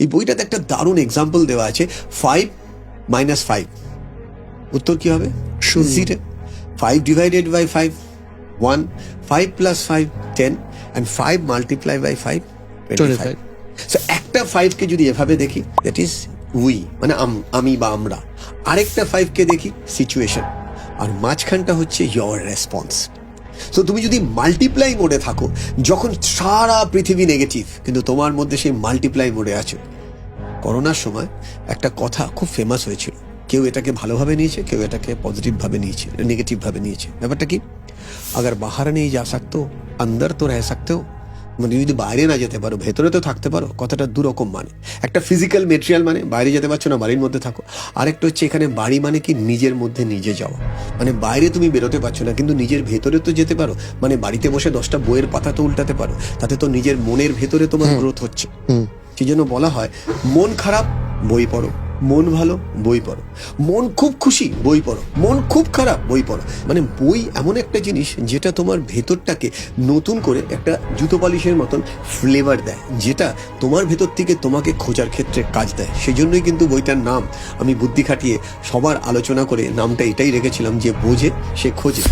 এই বইটাতে একটা দারুণ এক্সাম্পল দেওয়া আছে 5 minus 5 উত্তর কি হবে? 0। 5 divided by 5 1, 5 plus 5 10 and 5 multiplied by 5 25। So একটা 5 কে যদি এভাবে দেখি দ্যাট ইজ উই, মানে আমি বা আমরা। আরেকটা 5 কে দেখি সিচুয়েশন, আর মাঝখানটা হচ্ছে ইয়োর রেসপন্স। সো তুমি যদি মাল্টিপ্লাই মোডে থাকো, যখন সারা পৃথিবী নেগেটিভ কিন্তু তোমার মধ্যে সেই মাল্টিপ্লাই মোডে আছো। করোনার সময় একটা কথা খুব ফেমাস হয়েছিল, কেউ এটাকে ভালোভাবে নিয়েছে, কেউ এটাকে পজিটিভ ভাবে নিয়েছে, নেগেটিভ ভাবে নিয়েছে। ব্যাপারটা কি, আগার বাহার নেই যা সকতে হো অন্দর তো রহ সকতে হো, মানে যদি বাইরে না যেতে পারো ভেতরে তো থাকতে পারো। কথাটা দুরকম মানে, একটা ফিজিক্যাল মেটেরিয়াল মানে বাইরে যেতে পারছো না, বাড়ির মধ্যে থাকো। আরেকটা হচ্ছে এখানে বাড়ি মানে কি নিজের মধ্যে নিজে যাওয়া, মানে বাইরে তুমি বেরোতে পারছো না কিন্তু নিজের ভেতরে তো যেতে পারো। মানে বাড়িতে বসে 10টা বইয়ের পাতা তো উল্টাতে পারো, তাতে তো নিজের মনের ভেতরে তোমার গ্রোথ হচ্ছে। সেই জন্য বলা হয় মন খারাপ বই পড়ো, মন ভালো বই পড়ো, মন খুব খুশি বই পড়ো, মন খুব খারাপ বই পড়ো। মানে বই এমন একটা জিনিস যেটা তোমার ভেতরটাকে নতুন করে একটা জুতো পলিশের মতন ফ্লেভার দেয়, যেটা তোমার ভেতর থেকে তোমাকে খোঁজার ক্ষেত্রে কাজ দেয়। সেই জন্যই কিন্তু বইটার নাম আমি বুদ্ধি খাটিয়ে সবার আলোচনা করে নামটা এটাই রেখেছিলাম যে বোঝে সে খোঁজে।